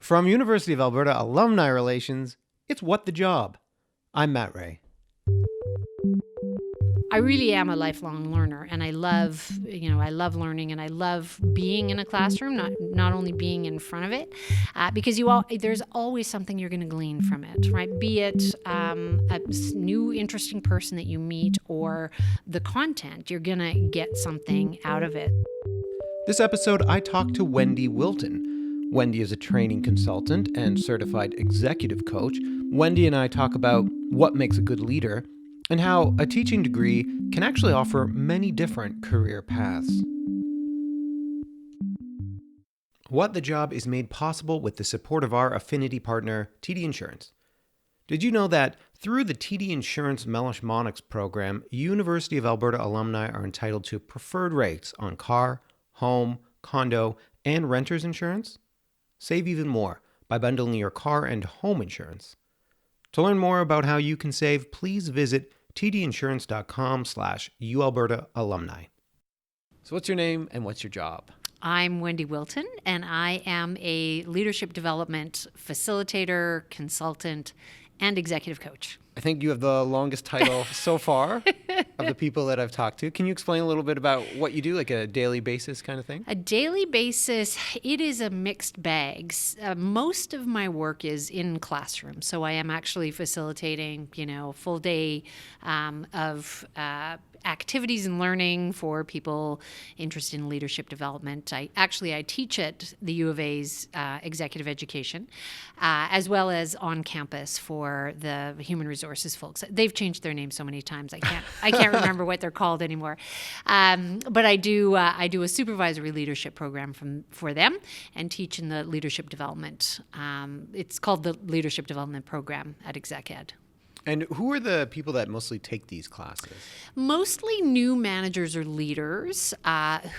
From University of Alberta Alumni Relations, it's What the Job. I'm Matt Ray. I really am a lifelong learner, and I love learning, and I love being in a classroom, not only being in front of it, because there's always something you're going to glean from it, right? Be it a new interesting person that you meet or the content, you're going to get something out of it. This episode, I talked to Wendy Wilton. Wendy is a training consultant and certified executive coach. Wendy and I talk about what makes a good leader and how a teaching degree can actually offer many different career paths. What the Job is made possible with the support of our affinity partner, TD Insurance. Did you know that through the TD Insurance Mellish Monix program, University of Alberta alumni are entitled to preferred rates on car, home, condo, and renter's insurance? Save even more by bundling your car and home insurance. To learn more about how you can save, please visit tdinsurance.com/UAlberta alumni. So what's your name and what's your job? I'm Wendy Wilton, and I am a leadership development facilitator, consultant, and executive coach. I think you have the longest title so far of the people that I've talked to. Can you explain a little bit about what you do, like a daily basis kind of thing? A daily basis, it is a mixed bag. Most of my work is in classroom, so I am actually facilitating, full day of activities and learning for people interested in leadership development. I teach at the U of A's executive education, as well as on campus for the human resources folks. They've changed their name so many times I can't remember what they're called anymore. But I do a supervisory leadership program for them and teach in the leadership development. It's called the Leadership Development Program at Exec Ed. And who are the people that mostly take these classes? Mostly new managers or leaders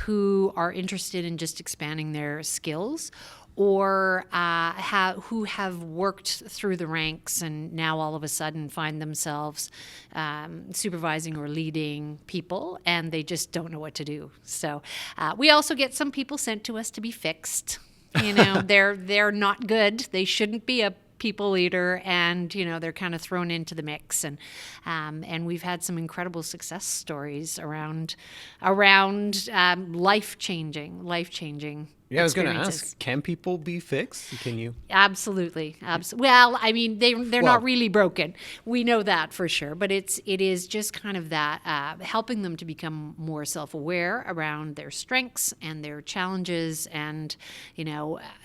who are interested in just expanding their skills, or who have worked through the ranks and now all of a sudden find themselves supervising or leading people, and they just don't know what to do. So we also get some people sent to us to be fixed. They're not good. They shouldn't be a people leader, and they're kind of thrown into the mix, and we've had some incredible success stories around life changing. Yeah, I was going to ask, can people be fixed? Can you? Absolutely. Well, I mean, they're not really broken. We know that for sure. But it is just kind of that, helping them to become more self-aware around their strengths and their challenges. And,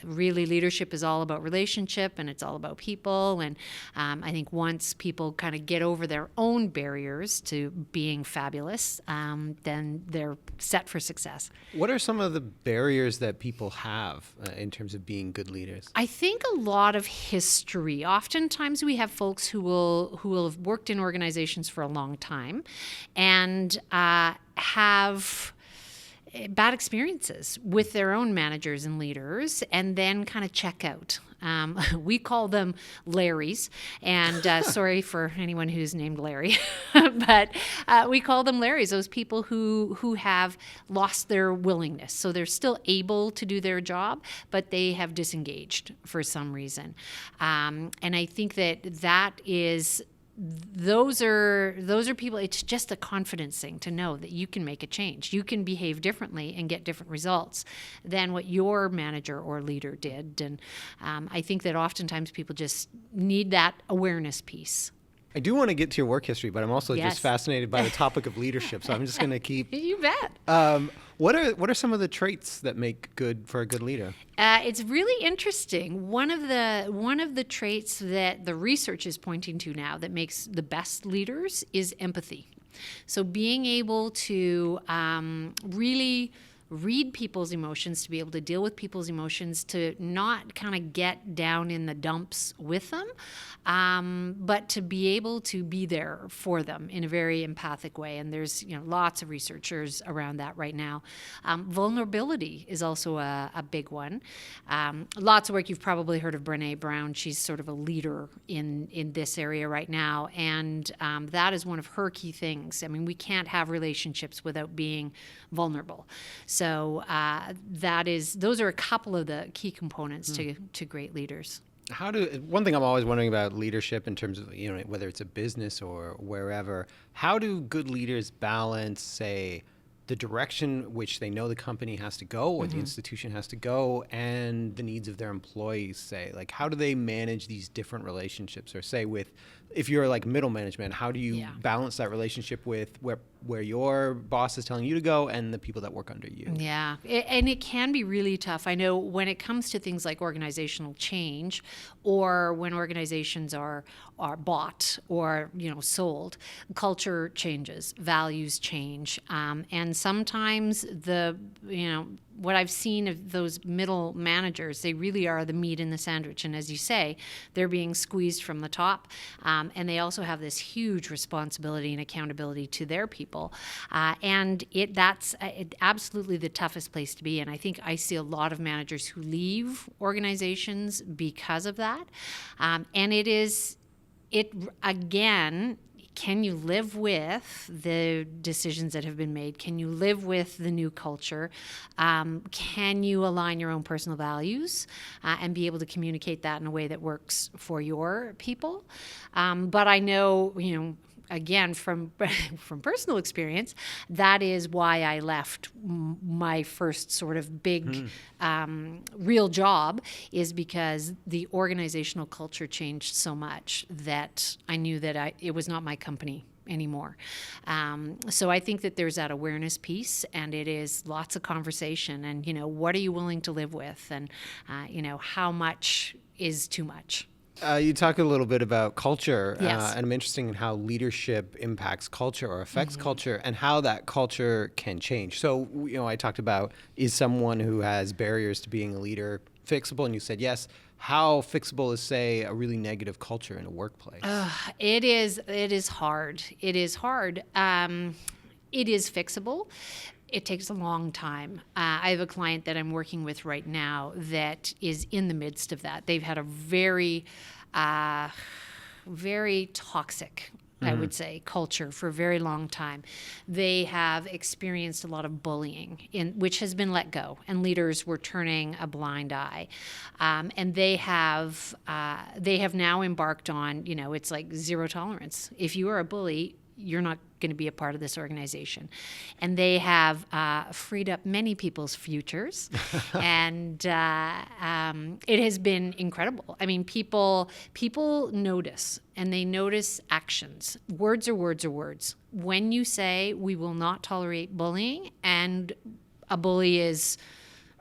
really leadership is all about relationship, and it's all about people. And I think once people kind of get over their own barriers to being fabulous, then they're set for success. What are some of the barriers that people have in terms of being good leaders? I think a lot of history. Oftentimes we have folks who will have worked in organizations for a long time and have bad experiences with their own managers and leaders, and then kind of check out. We call them Larrys, and sorry for anyone who's named Larry, but we call them Larrys, those people who have lost their willingness. So they're still able to do their job, but they have disengaged for some reason. And I think that is... Those are people. It's just a confidence thing to know that you can make a change. You can behave differently and get different results than what your manager or leader did. And I think that oftentimes people just need that awareness piece. I do want to get to your work history, but I'm also just fascinated by the topic of leadership. So I'm just going to keep. You bet. What are some of the traits that make good for a good leader? It's really interesting. One of the traits that the research is pointing to now that makes the best leaders is empathy. So being able to really read people's emotions, to be able to deal with people's emotions, to not kind of get down in the dumps with them, but to be able to be there for them in a very empathic way. And there's lots of researchers around that right now. Vulnerability is also a big one. Lots of work. You've probably heard of Brené Brown. She's sort of a leader in this area right now, and that is one of her key things. I mean, we can't have relationships without being vulnerable. So So those are a couple of the key components to great leaders. One thing I'm always wondering about leadership in terms of, whether it's a business or wherever, how do good leaders balance, say, the direction which they know the company has to go or the institution has to go and the needs of their employees, say? Like, how do they manage these different relationships? Or say if you're like middle management, how do you balance that relationship with where your boss is telling you to go and the people that work under you? Yeah, and it can be really tough. I know when it comes to things like organizational change, or when organizations are bought or sold, culture changes, values change, and sometimes what I've seen of those middle managers, they really are the meat in the sandwich. And as you say, they're being squeezed from the top. And they also have this huge responsibility and accountability to their people. And that's absolutely the toughest place to be. And I think I see a lot of managers who leave organizations because of that. And again, can you live with the decisions that have been made? Can you live with the new culture? Can you align your own personal values and be able to communicate that in a way that works for your people? But I know, again, from personal experience, that is why I left my first sort of big real job, is because the organizational culture changed so much that I knew that it was not my company anymore. So I think that there's that awareness piece, and it is lots of conversation, and what are you willing to live with, and how much is too much. You talk a little bit about culture, Yes. and I'm interested in how leadership impacts culture or affects culture, and how that culture can change. So, I talked about, is someone who has barriers to being a leader fixable? And you said yes. How fixable is, say, a really negative culture in a workplace? It is hard. It is hard. It is fixable. It takes a long time. I have a client that I'm working with right now that is in the midst of that. They've had a very, very toxic, I would say, culture for a very long time. They have experienced a lot of bullying, which has been let go, and leaders were turning a blind eye. And they have now embarked on, it's like zero tolerance. If you are a bully, you're not going to be a part of this organization. And they have freed up many people's futures. And it has been incredible. I mean, people notice, and they notice actions. Words are words are words. When you say, we will not tolerate bullying, and a bully is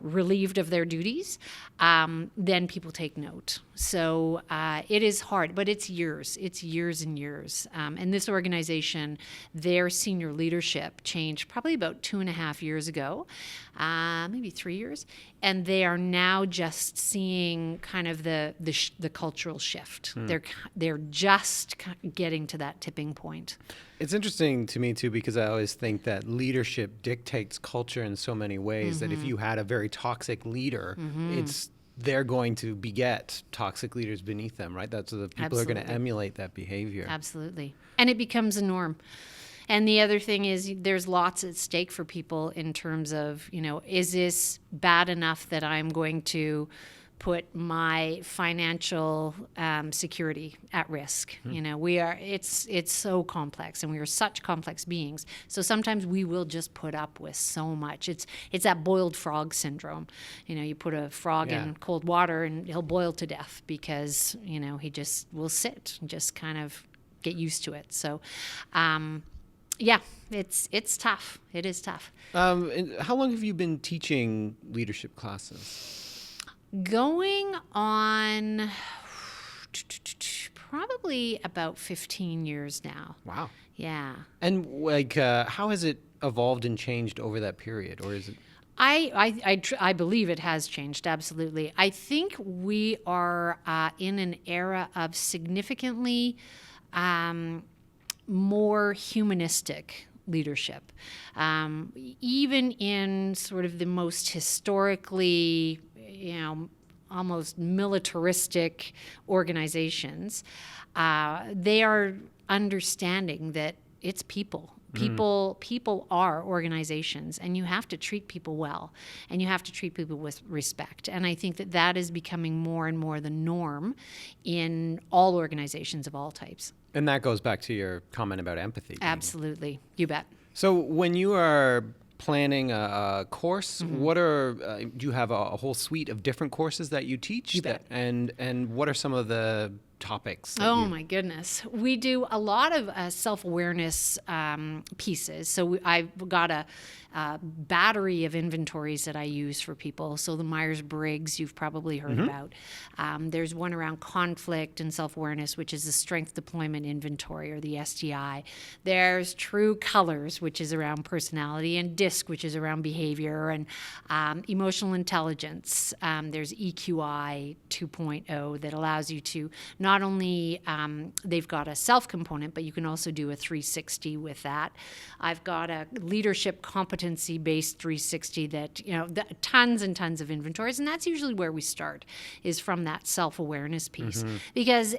relieved of their duties, then people take note. So it is hard, but it's years and years. And this organization, their senior leadership changed probably about 2.5 years ago, maybe 3 years. And they are now just seeing kind of the cultural shift. They're just getting to that tipping point. It's interesting to me, too, because I always think that leadership dictates culture in so many ways, that if you had a very toxic leader, they're going to beget toxic leaders beneath them, right? That's the people are going to emulate that behavior. Absolutely. And it becomes a norm. And the other thing is, there's lots at stake for people in terms of, is this bad enough that I'm going to put my financial security at risk? It's so complex, and we are such complex beings. So sometimes we will just put up with so much. It's that boiled frog syndrome. You put a frog in cold water and he'll boil to death because, he just will sit and just kind of get used to it. So, it's tough. It is tough. And how long have you been teaching leadership classes? Going on probably about 15 years now. Wow. Yeah. And how has it evolved and changed over that period, or is it? I believe it has changed, absolutely. I think we are in an era of significantly more humanistic leadership. Even in sort of the most historically, almost militaristic organizations, they are understanding that it's people People are organizations, and you have to treat people well, and you have to treat people with respect. And I think that is becoming more and more the norm in all organizations of all types. And that goes back to your comment about empathy. Absolutely. You bet. So when you are planning a course, do you have a whole suite of different courses that you teach? You bet. And what are some of the topics? My goodness. We do a lot of self-awareness pieces. So I've got a battery of inventories that I use for people. So the Myers-Briggs, you've probably heard about. There's one around conflict and self-awareness, which is the Strength Deployment Inventory, or the SDI. There's True Colors, which is around personality, and DISC, which is around behavior, and emotional intelligence. There's EQI 2.0 that allows you to not only, they've got a self component, but you can also do a 360 with that. I've got a leadership competency-based 360 that, tons and tons of inventories, and that's usually where we start, is from that self-awareness piece. Because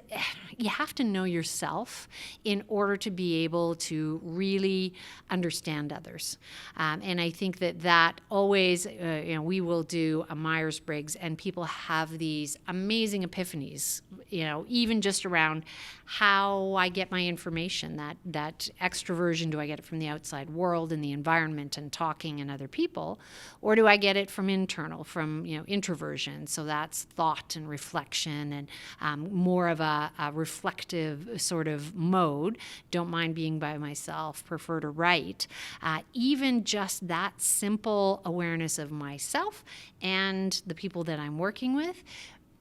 you have to know yourself in order to be able to really understand others. And I think that always, we will do a Myers-Briggs, and people have these amazing epiphanies, even just around how I get my information. That extroversion, do I get it from the outside world and the environment and talking and other people, or do I get it from internal, from introversion? So that's thought and reflection, and more of a reflective sort of mode. Don't mind being by myself, prefer to write. Even just that simple awareness of myself and the people that I'm working with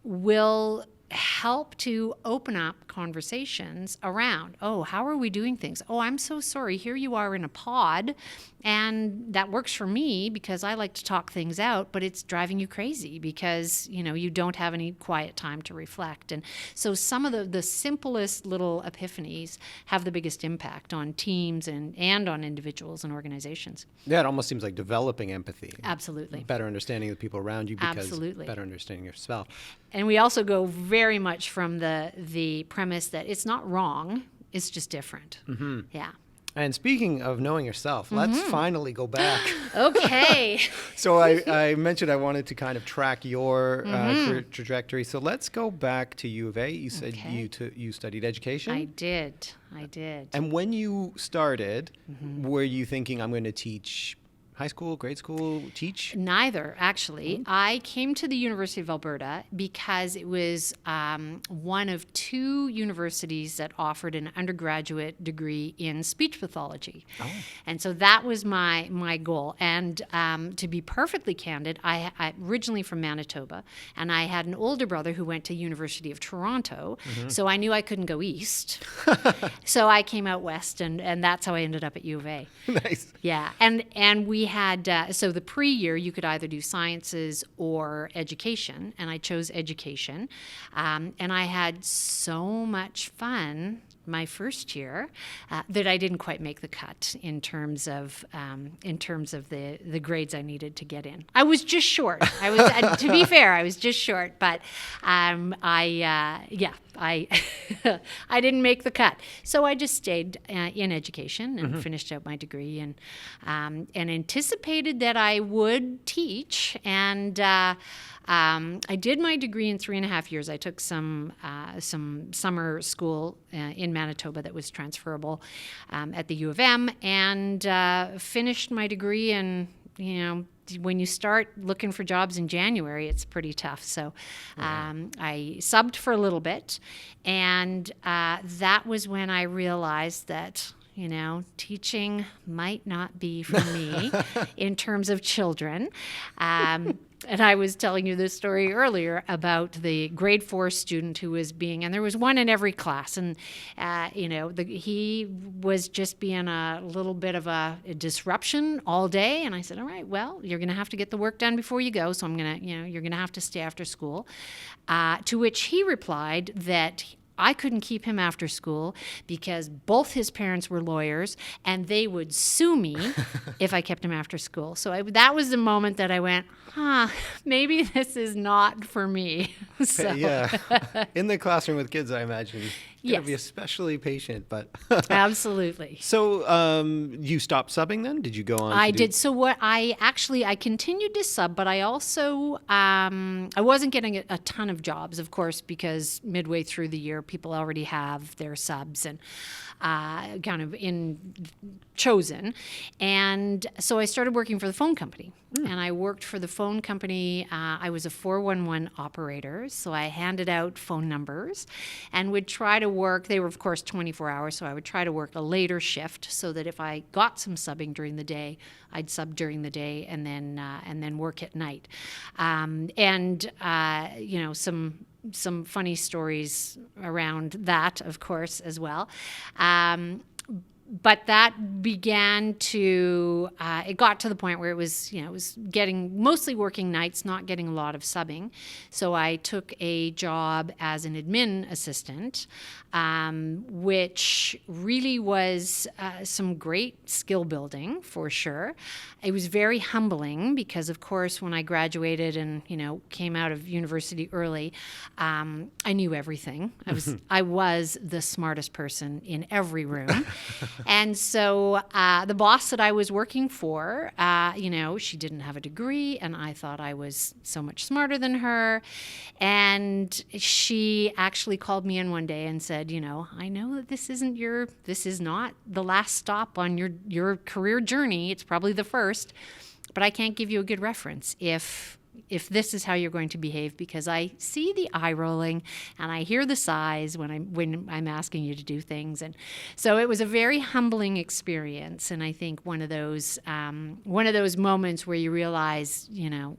will help to open up conversations around, how are we doing things? I'm so sorry. Here you are in a pod, and that works for me because I like to talk things out, but it's driving you crazy because, you don't have any quiet time to reflect. And so some of the simplest little epiphanies have the biggest impact on teams and on individuals and organizations. Yeah, it almost seems like developing empathy. Absolutely. Better understanding the people around you because Absolutely. Better understanding yourself. And we also go very much from the premise that it's not wrong, it's just different. Yeah. And speaking of knowing yourself, let's finally go back. Okay. So I mentioned I wanted to kind of track your career trajectory. So let's go back to U of A. You said you studied education? I did. And when you started, were you thinking, I'm going to teach high school, grade school, teach? Neither, actually. I came to the University of Alberta because it was one of two universities that offered an undergraduate degree in speech pathology. And so that was my goal. And to be perfectly candid, I originally from Manitoba, and I had an older brother who went to University of Toronto, so I knew I couldn't go east. So I came out west, and that's how I ended up at U of A. Nice. Yeah, and we had, so the pre-year, you could either do sciences or education, and I chose education. And I had so much fun my first year that I didn't quite make the cut in terms of the grades I needed to get in. I was just short. I was, to be fair, I was just short, but I didn't make the cut. So I just stayed in education and finished out my degree, and anticipated that I would teach. And I did my degree in 3.5 years. I took some summer school in Manitoba that was transferable at the U of M, and finished my degree. And when you start looking for jobs in January, it's pretty tough. So I subbed for a little bit, and that was when I realized that teaching might not be for me in terms of children. And I was telling you this story earlier about the grade 4 student who was and there was one in every class, and he was just being a little bit of a disruption all day. And I said, all right, well, you're going to have to get the work done before you go, so you're going to have to stay after school. To which he replied that I couldn't keep him after school because both his parents were lawyers and they would sue me if I kept him after school. So that was the moment that I went, maybe this is not for me. So. Yeah. In the classroom with kids, I imagine you gotta be especially patient, but Absolutely. So you stopped subbing then? Did you go on? I did. So what I continued to sub, but I also I wasn't getting a ton of jobs, of course, because midway through the year, people already have their subs and kind of chosen. And so I started working for the phone company. And I worked for the phone company. I was a 411 operator, so I handed out phone numbers and would try to work. They were, of course, 24 hours, so I would try to work a later shift so that if I got some subbing during the day, I'd sub during the day and then work at night. Some funny stories around that, of course, as well. But that began to, it got to the point where it was getting mostly working nights, not getting a lot of subbing. So I took a job as an admin assistant, which really was some great skill building for sure. It was very humbling because, of course, when I graduated and, came out of university early, I knew everything. I was the smartest person in every room. And so the boss that I was working for, she didn't have a degree, and I thought I was so much smarter than her. And she actually called me in one day and said, I know that this is not the last stop on your career journey. It's probably the first, but I can't give you a good reference if this is how you're going to behave, because I see the eye rolling and I hear the sighs when I'm asking you to do things. And so it was a very humbling experience. And I think one of those moments where you realize,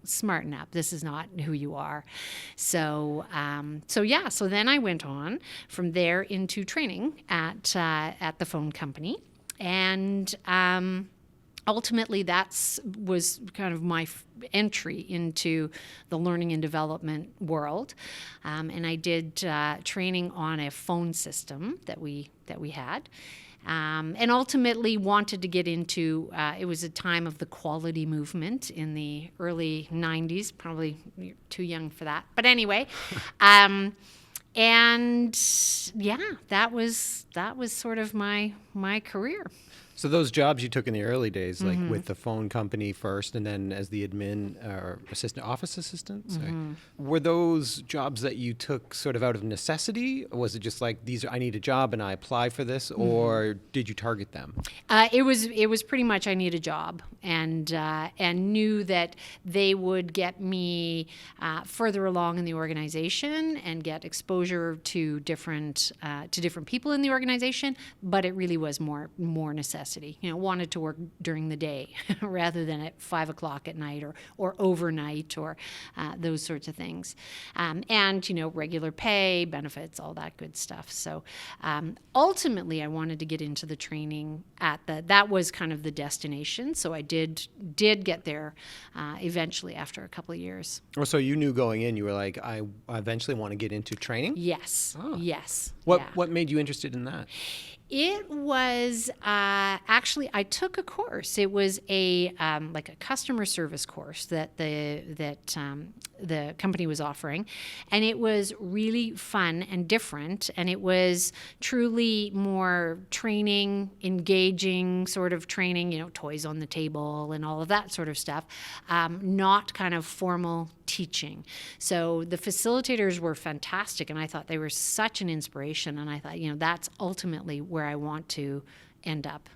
smarten up. This is not who you are. So then I went on from there into training at the phone company. And ultimately, that was kind of my entry into the learning and development world, and I did training on a phone system that we had, and ultimately wanted to get into. It was a time of the quality movement in the early '90s. Probably you're too young for that, but anyway. And yeah, that was sort of my career. So those jobs you took in the early days, like with the phone company first, and then as the admin or office assistant, were those jobs that you took sort of out of necessity? Or was it just like I need a job and I apply for this, or did you target them? It was pretty much I need a job, and knew that they would get me further along in the organization and get exposure to different people in the organization. But it really was more necessity. Wanted to work during the day rather than at 5 o'clock at night or overnight or those sorts of things. And regular pay, benefits, all that good stuff. So ultimately, I wanted to get into the training that was kind of the destination. So I did get there eventually after a couple of years. Oh, so you knew going in, you were like, I eventually want to get into training? Yes. Oh. Yes. What made you interested in that? It was actually I took a course. It was a customer service course that the company was offering, and it was really fun and different. And it was truly more training, engaging sort of training. Toys on the table and all of that sort of stuff. Not kind of formal teaching. So the facilitators were fantastic, and I thought they were such an inspiration. And I thought, that's ultimately where I want to end up.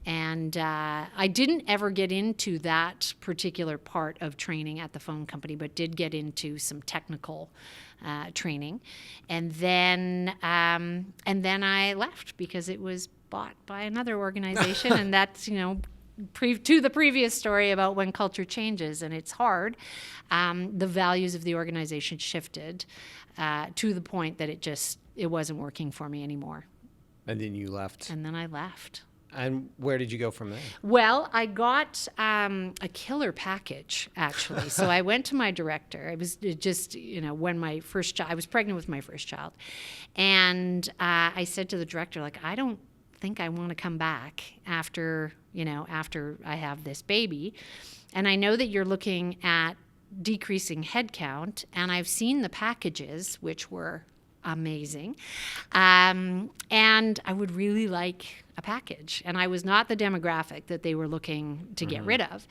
And I didn't ever get into that particular part of training at the phone company, but did get into some technical training. And then I left because it was bought by another organization, and that's, to the previous story about when culture changes and it's hard, the values of the organization shifted to the point that it wasn't working for me anymore. And then you left. And then I left. And where did you go from there? Well, I got a killer package, actually. So I went to my director. I was just, when my first child, I was pregnant with my first child. And I said to the director, like, I don't think I want to come back after I have this baby. And I know that you're looking at decreasing headcount, and I've seen the packages, which were amazing. And I would really like a package. And I was not the demographic that they were looking to get rid of.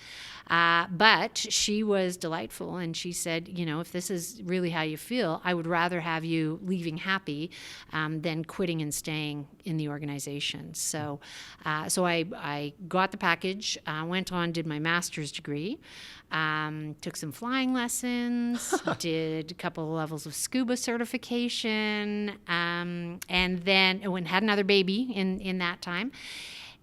But she was delightful. And she said, if this is really how you feel, I would rather have you leaving happy than quitting and staying in the organization. So I got the package, went on, did my master's degree, took some flying lessons, did a couple of levels of scuba certification, and then had another baby in that time.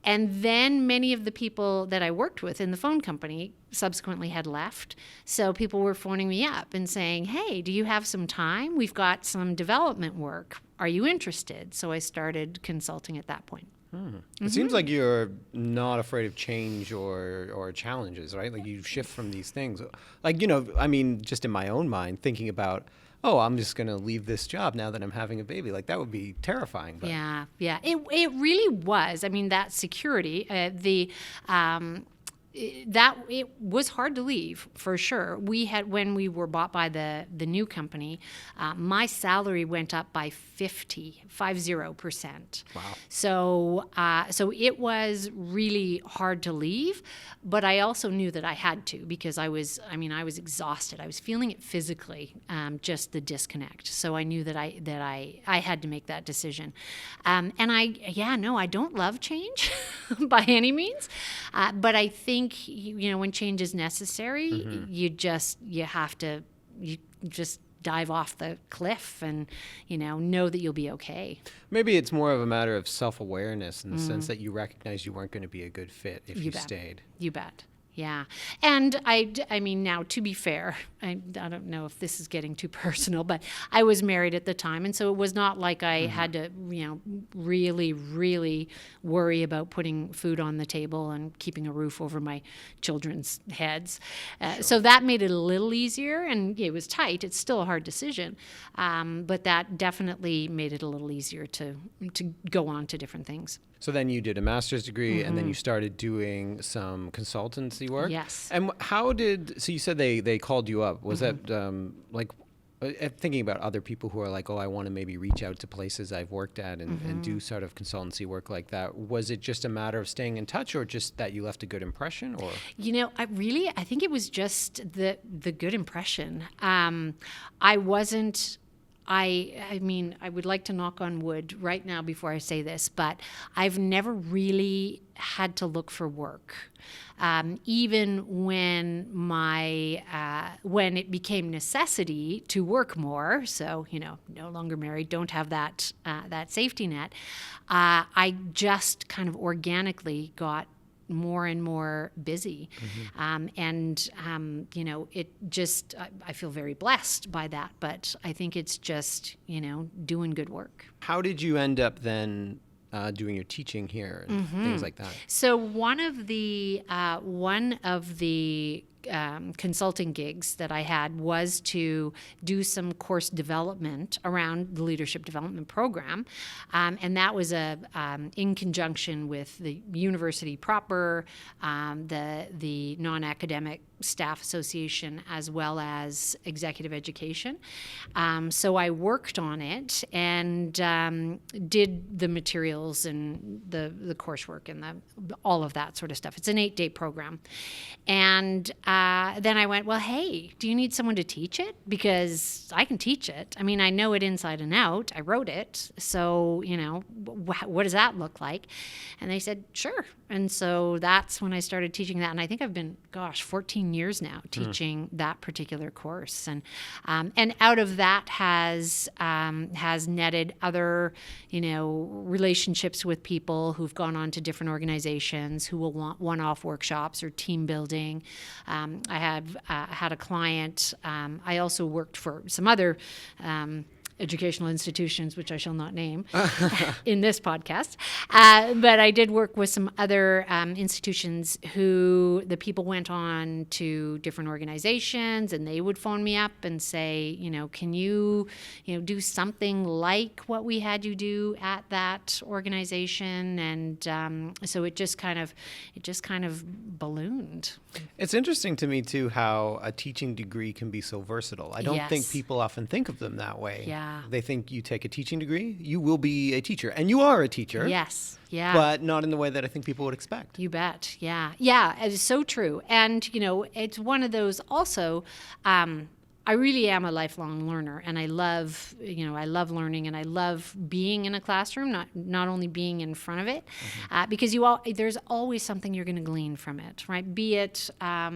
And then many of the people that I worked with in the phone company subsequently had left. So people were phoning me up and saying, hey, do you have some time? We've got some development work. Are you interested? So I started consulting at that point. It seems like you're not afraid of change or challenges, right? Like you shift from these things. Like, just in my own mind, thinking about, I'm just going to leave this job now that I'm having a baby. Like that would be terrifying. But. Yeah. It really was. I mean, that security, it was hard to leave for sure. When we were bought by the new company, my salary went up by 50%. Wow. So it was really hard to leave, but I also knew that I had to because I was exhausted. I was feeling it physically, just the disconnect. So I knew that I had to make that decision. And I don't love change by any means, but I think when change is necessary, you just dive off the cliff and know that you'll be okay. Maybe it's more of a matter of self-awareness in the sense that you recognize you weren't going to be a good fit if you stayed. You bet. Yeah. And I mean, now, to be fair, I don't know if this is getting too personal, but I was married at the time. And so it was not like I had to, really, really worry about putting food on the table and keeping a roof over my children's heads. Sure. So that made it a little easier. And it was tight. It's still a hard decision. But that definitely made it a little easier to go on to different things. So then you did a master's degree and then you started doing some consultancy work? Yes. And so you said they called you up. Was that thinking about other people who are like, I want to maybe reach out to places I've worked at and do sort of consultancy work like that. Was it just a matter of staying in touch or just that you left a good impression? Or I think it was just the good impression. I mean, I would like to knock on wood right now before I say this, but I've never really had to look for work. Even when when it became necessity to work more, so, no longer married, don't have that safety net, I just kind of organically got more and more busy. It just, I feel very blessed by that, but I think it's just, doing good work. How did you end up then doing your teaching here and things like that? So one of the consulting gigs that I had was to do some course development around the leadership development program, and that was in conjunction with the university proper, the non-academic staff association, as well as executive education. So I worked on it and did the materials and the coursework and all of that sort of stuff. It's an 8-day program. And then I went, well, hey, do you need someone to teach it? Because I can teach it. I mean, I know it inside and out. I wrote it. So, what does that look like? And they said, sure. And so that's when I started teaching that. And I think I've been, 14 years now teaching that particular course. And out of that has netted other, relationships with people who've gone on to different organizations who will want one-off workshops or team building. I have had a client. I also worked for some other educational institutions, which I shall not name in this podcast. But I did work with some other institutions who the people went on to different organizations, and they would phone me up and say, can you, do something like what we had you do at that organization? And so it just kind of ballooned. It's interesting to me too how a teaching degree can be so versatile. I don't think people often think of them that way. Yeah. They think you take a teaching degree, you will be a teacher, and you are a teacher. Yes. Yeah. But not in the way that I think people would expect. You bet. Yeah. Yeah. It is so true. And, it's one of those also, I really am a lifelong learner, and I love learning, and I love being in a classroom, not only being in front of it, because there's always something you're going to glean from it, right? Be it a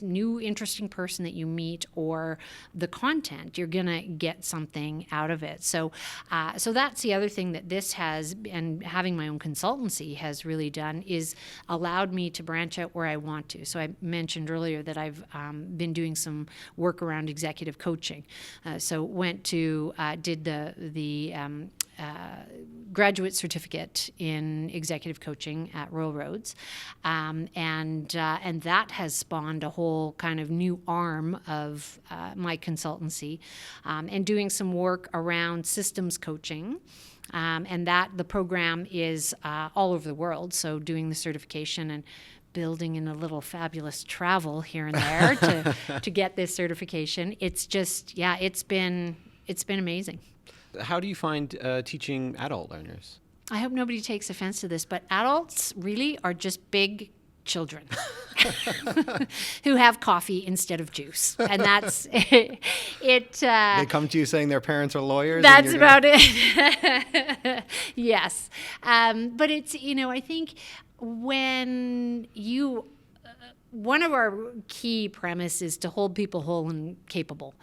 new interesting person that you meet or the content, you're going to get something out of it. So that's the other thing that this has, and having my own consultancy has really done, is allowed me to branch out where I want to. So I mentioned earlier that I've been doing some work around executive coaching. So went to, did the graduate certificate in executive coaching at Royal Roads. And that has spawned a whole kind of new arm of my consultancy, and doing some work around systems coaching. And that the program is all over the world. So doing the certification and building in a little fabulous travel here and there to get this certification. It's just, it's been amazing. How do you find teaching adult learners? I hope nobody takes offense to this, but adults really are just big children who have coffee instead of juice. And that's it. They come to you saying their parents are lawyers? That's about it. Yes. But it's, I think when one of our key premises is to hold people whole and capable.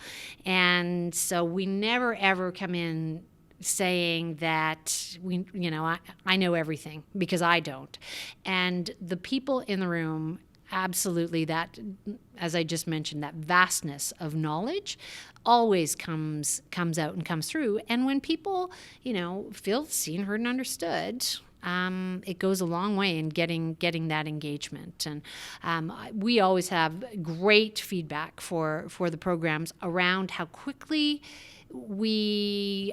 And so we never, ever come in saying that I know everything, because I don't. And the people in the room, absolutely, that, as I just mentioned, that vastness of knowledge always comes out and comes through. And when people, feel seen, heard, and understood, it goes a long way in getting that engagement. And we always have great feedback for the programs around how quickly we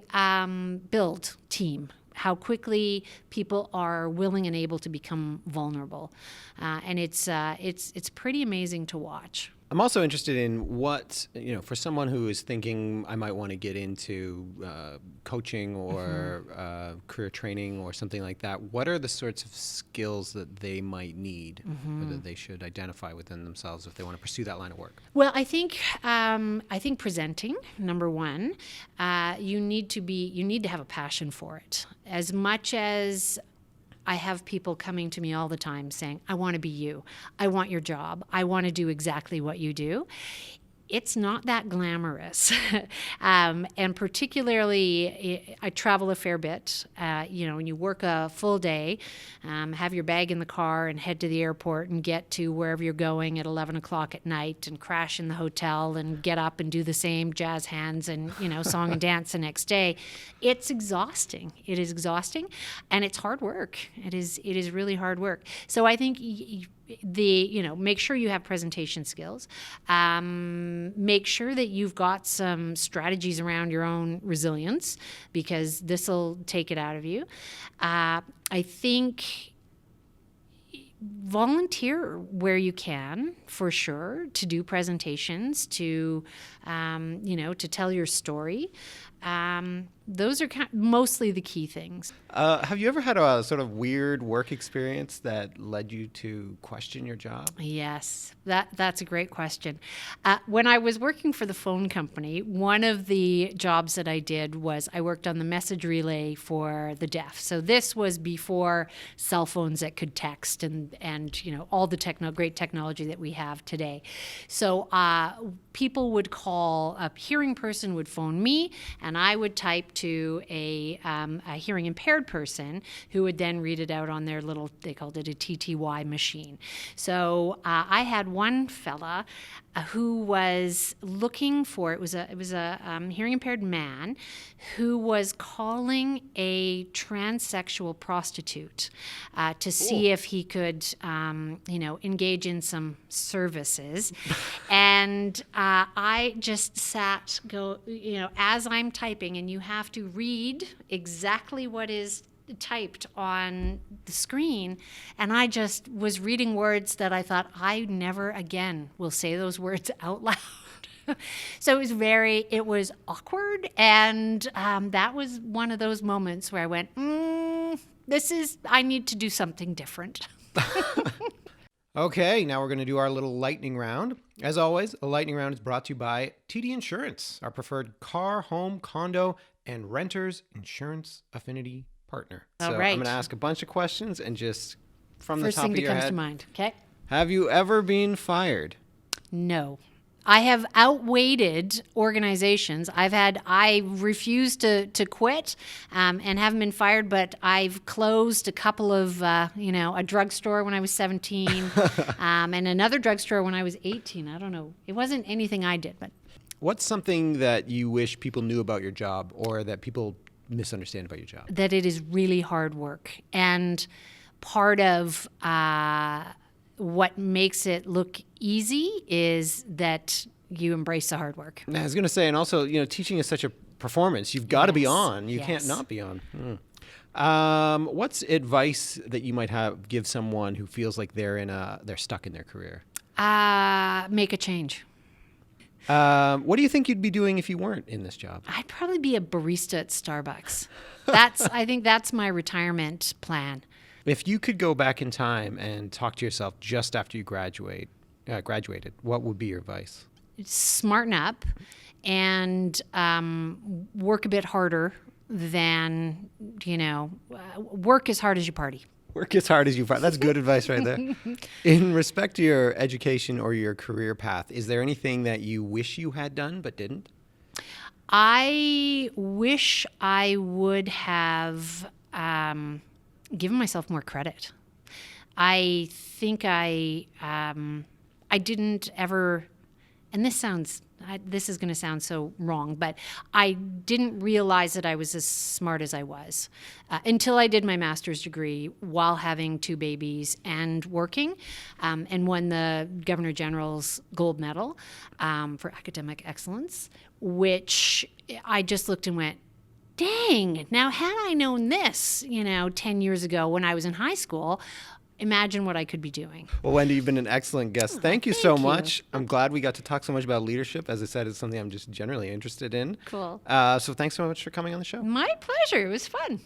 build team, how quickly people are willing and able to become vulnerable. And it's pretty amazing to watch. I'm also interested in what, for someone who is thinking I might want to get into coaching or career training or something like that, what are the sorts of skills that they might need or that they should identify within themselves if they want to pursue that line of work? Well, I think presenting, number one, you need to have a passion for it. As much as I have people coming to me all the time saying, I want to be you. I want your job. I want to do exactly what you do. It's not that glamorous. And particularly, I travel a fair bit. When you work a full day, have your bag in the car and head to the airport and get to wherever you're going at 11 o'clock at night and crash in the hotel and get up and do the same jazz hands and, song and dance the next day. It's exhausting. It is exhausting, and it's hard work. It is really hard work. So I think make sure you have presentation skills. Make sure that you've got some strategies around your own resilience, because this will take it out of you. I think volunteer where you can, for sure, to do presentations, to tell your story. Those are mostly the key things. Have you ever had a sort of weird work experience that led you to question your job? Yes, that's a great question. When I was working for the phone company, one of the jobs that I did was I worked on the message relay for the deaf. So this was before cell phones that could text and all the great technology that we have today. So people would call, a hearing person would phone me, and I would type to a hearing impaired person who would then read it out on their little, they called it a TTY machine. So I had one fella who was looking for, it was a hearing impaired man who was calling a transsexual prostitute to see if he could, engage in some services. And I just sat, as I'm typing, and you have to read exactly what is typed on the screen, and I just was reading words that I thought, I never again will say those words out loud. So it was awkward, and that was one of those moments where I went, I need to do something different. Okay, now we're going to do our little lightning round. As always, a lightning round is brought to you by TD Insurance, our preferred car, home, condo, and renters insurance affinity partner. All so right. I'm going to ask a bunch of questions and just from First the top thing of that your comes head. to mind. Okay. Have you ever been fired? No. I have outweighted organizations. I refused to quit and haven't been fired, but I've closed a couple of, a drugstore when I was 17 and another drugstore when I was 18. I don't know. It wasn't anything I did, but. What's something that you wish people knew about your job or that people misunderstand about your job? That it is really hard work. And part of what makes it look easy is that you embrace the hard work. I was going to say, and also, teaching is such a performance. You've got to be on. You can't not be on. What's advice that you might give someone who feels like they're stuck in their career? Make a change. What do you think you'd be doing if you weren't in this job? I'd probably be a barista at Starbucks. I think that's my retirement plan. If you could go back in time and talk to yourself just after you graduated, what would be your advice? Smarten up and work a bit harder than, work as hard as you party. Work as hard as you party. That's good advice right there. In respect to your education or your career path, is there anything that you wish you had done but didn't? I wish I would have given myself more credit. I think I didn't ever, and this is going to sound so wrong, but I didn't realize that I was as smart as I was until I did my master's degree while having 2 babies and working, and won the Governor General's Gold Medal for academic excellence, which I just looked and went, dang, now had I known this, 10 years ago when I was in high school, imagine what I could be doing. Well, Wendy, you've been an excellent guest. Thank you so much. I'm glad we got to talk so much about leadership. As I said, it's something I'm just generally interested in. Cool. So thanks so much for coming on the show. My pleasure. It was fun.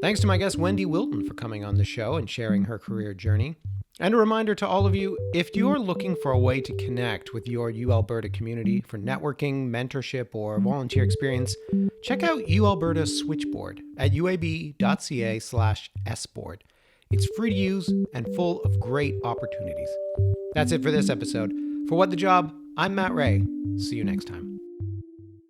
Thanks to my guest, Wendy Wilton, for coming on the show and sharing her career journey. And a reminder to all of you, if you're looking for a way to connect with your UAlberta community for networking, mentorship, or volunteer experience, check out UAlberta Switchboard at uab.ca/sboard. It's free to use and full of great opportunities. That's it for this episode. For What the Job, I'm Matt Ray. See you next time.